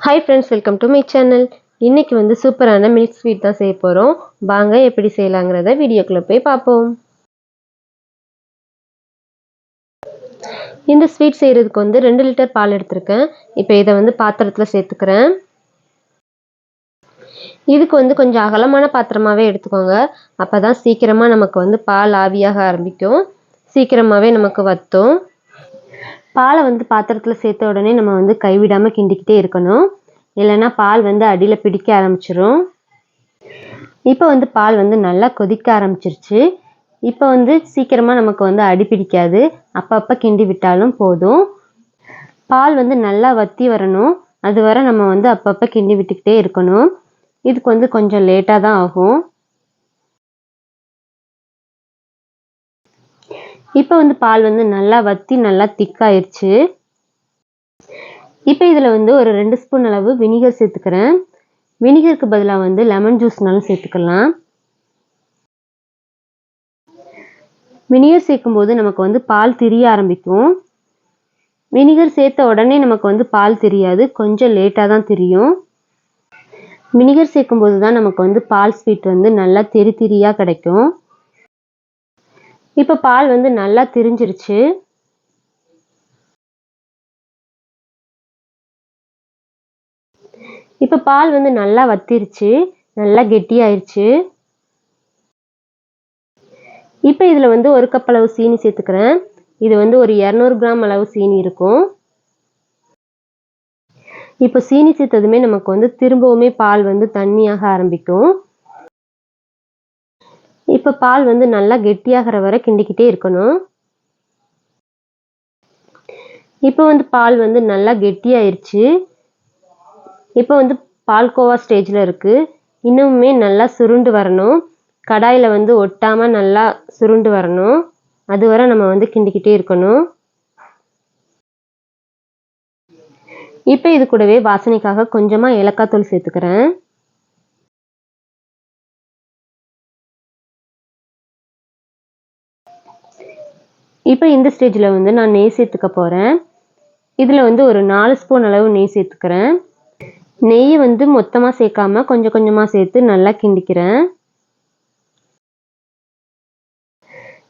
Hi friends, welcome to my channel. இன்றைக்கி வந்து சூப்பரான மில்க் ஸ்வீட் தான் செய்ய போகிறோம். வாங்க எப்படி செய்யலாங்கிறத வீடியோக்குள்ளே போய் பார்ப்போம். இந்த ஸ்வீட் செய்கிறதுக்கு வந்து 2 லிட்டர் பால் எடுத்திருக்கேன். இப்போ இதை வந்து பாத்திரத்தில் சேர்த்துக்கிறேன். இதுக்கு வந்து கொஞ்சம் அகலமான பாத்திரமாகவே எடுத்துக்கோங்க. அப்போ தான் சீக்கிரமாக நமக்கு வந்து பால் ஆவியாக ஆரம்பிக்கும், சீக்கிரமாகவே நமக்கு வற்றும். பாலை வந்து பாத்திரத்தில் சேர்த்த உடனே நம்ம வந்து கைவிடாமல் கிண்டிக்கிட்டே இருக்கணும், இல்லைன்னா பால் வந்து அடியில் பிடிக்க ஆரம்பிச்சிரும். இப்போ வந்து பால் வந்து நல்லா கொதிக்க ஆரம்பிச்சிருச்சு. இப்போ வந்து சீக்கிரமாக நமக்கு வந்து அடி பிடிக்காது, அப்பப்போ கிண்டி விட்டாலும் போதும். பால் வந்து நல்லா வற்றி வரணும், அது வரை நம்ம வந்து அப்பப்போ கிண்டி விட்டுக்கிட்டே இருக்கணும். இதுக்கு வந்து கொஞ்சம் லேட்டாக தான் ஆகும். இப்போ வந்து பால் வந்து நல்லா வற்றி நல்லா திக்காயிருச்சு. இப்போ இதில் வந்து ஒரு 2 ஸ்பூன் அளவு வினிகர் சேர்த்துக்கிறேன். வினிகருக்கு பதிலாக வந்து லெமன் ஜூஸ்னாலும் சேர்த்துக்கலாம். வினிகர் சேர்க்கும்போது நமக்கு வந்து பால் திரிய ஆரம்பிக்கும். வினிகர் சேர்த்த உடனே நமக்கு வந்து பால் தெரியாது, கொஞ்சம் லேட்டாக தான் தெரியும். வினிகர் சேர்க்கும்போது தான் நமக்கு வந்து பால் ஸ்வீட் வந்து நல்லா திரியாக கிடைக்கும். இப்போ பால் வந்து நல்லா திரிஞ்சிருச்சு. இப்போ பால் வந்து நல்லா வத்திருச்சு, நல்லா கெட்டியாயிருச்சு. இப்போ இதில் வந்து 1 கப் அளவு சீனி சேர்த்துக்கிறேன். இது வந்து ஒரு 200 கிராம் அளவு சீனி இருக்கும். இப்போ சீனி சேர்த்ததுமே நமக்கு வந்து திரும்பவுமே பால் வந்து தண்ணியாக ஆரம்பிக்கும். இப்போ பால் வந்து நல்லா கெட்டியாகிற வரை கிண்டிக்கிட்டே இருக்கணும். இப்போ வந்து பால் வந்து நல்லா கெட்டியாயிருச்சு. இப்போ வந்து பால்கோவா ஸ்டேஜில் இருக்குது. இன்னுமே நல்லா சுருண்டு வரணும், கடாயில் வந்து ஒட்டாமல் நல்லா சுருண்டு வரணும், அதுவரை நம்ம வந்து கிண்டிக்கிட்டே இருக்கணும். இப்போ இது கூடவே வாசனைக்காக கொஞ்சமாக ஏலக்காய் தூள் சேர்த்துக்கிறேன். இப்போ இந்த ஸ்டேஜில் வந்து நான் நெய் சேர்த்துக்க போகிறேன். இதில் வந்து ஒரு 4 ஸ்பூன் அளவு நெய் சேர்த்துக்கிறேன். நெய் வந்து மொத்தமாக சேர்க்காம கொஞ்சம் கொஞ்சமாக சேர்த்து நல்லா கிண்டிக்கிறேன்.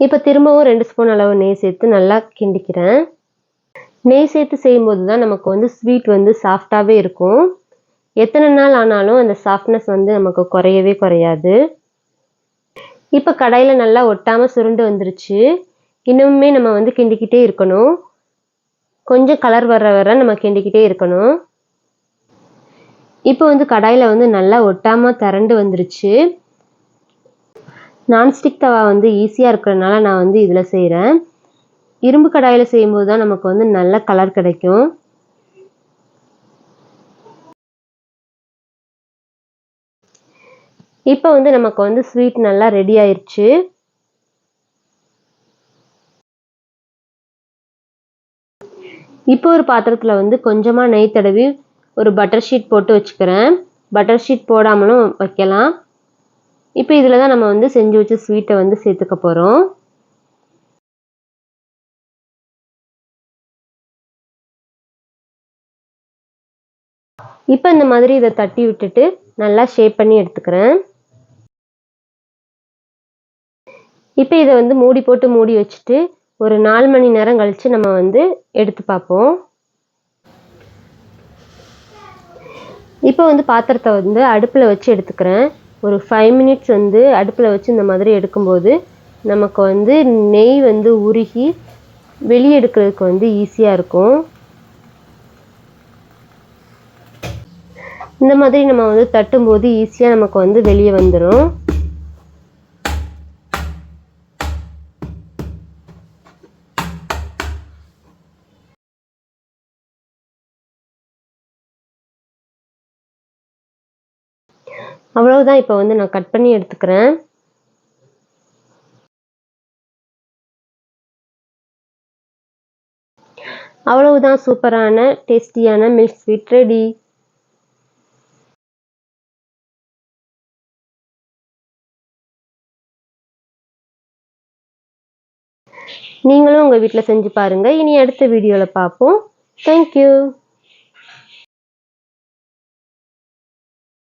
இப்போ திரும்பவும் 2 ஸ்பூன் அளவு நெய் சேர்த்து நல்லா கிண்டிக்கிறேன். நெய் சேர்த்து செய்யும்போது தான் நமக்கு வந்து ஸ்வீட் வந்து சாஃப்டாகவே இருக்கும். எத்தனை நாள் ஆனாலும் அந்த சாஃப்ட்னஸ் வந்து நமக்கு குறையவே குறையாது. இப்போ கடாயில் நல்லா ஒட்டாமல் சுருண்டு வந்துருச்சு. இன்னுமே நம்ம வந்து கிண்டிக்கிட்டே இருக்கணும், கொஞ்சம் கலர் வர வர நம்ம கிண்டிக்கிட்டே இருக்கணும். இப்போ வந்து கடாயில் வந்து நல்லா ஒட்டாமல் திரண்டு வந்துருச்சு. நான்ஸ்டிக் தவா வந்து ஈஸியாக இருக்கிறதுனால நான் வந்து இதில் செய்கிறேன். இரும்பு கடாயில் செய்யும்போது தான் நமக்கு வந்து நல்ல கலர் கிடைக்கும். இப்போ வந்து நமக்கு வந்து ஸ்வீட் நல்லா ரெடி ஆயிடுச்சு. இப்போ ஒரு பாத்திரத்தில் வந்து கொஞ்சமாக நெய் தடவி ஒரு பட்டர் ஷீட் போட்டு வச்சுக்கிறேன். பட்டர் ஷீட் போடாமலும் வைக்கலாம். இப்போ இதில் தான் நம்ம வந்து செஞ்சு வச்ச ஸ்வீட்டை வந்து சேர்த்துக்க போகிறோம். இப்போ இந்த மாதிரி இதை தட்டி விட்டுட்டு நல்லா ஷேப் பண்ணி எடுத்துக்கிறேன். இப்போ இதை வந்து மூடி போட்டு மூடி வச்சுட்டு ஒரு 4 மணி நேரம் கழித்து நம்ம வந்து எடுத்து பார்ப்போம். இப்போ வந்து பாத்திரத்தை வந்து அடுப்பில் வச்சு எடுத்துக்கிறேன். ஒரு 5 மினிட்ஸ் வந்து அடுப்பில் வச்சு இந்த மாதிரி எடுக்கும்போது நமக்கு வந்து நெய் வந்து உருகி வெளியே எடுக்கிறதுக்கு வந்து ஈஸியாக இருக்கும். இந்த மாதிரி நம்ம வந்து தட்டும்போது ஈஸியாக நமக்கு வந்து வெளியே வந்துடும். அவ்வளவுதான். இப்போ வந்து நான் கட் பண்ணி எடுத்துக்கிறேன். அவ்வளவுதான், சூப்பரான டேஸ்டியான மில்க் ஸ்வீட் ரெடி. நீங்களும் உங்கள் வீட்டில் செஞ்சு பாருங்கள். இனி அடுத்த வீடியோவில் பார்ப்போம். தேங்க்யூ.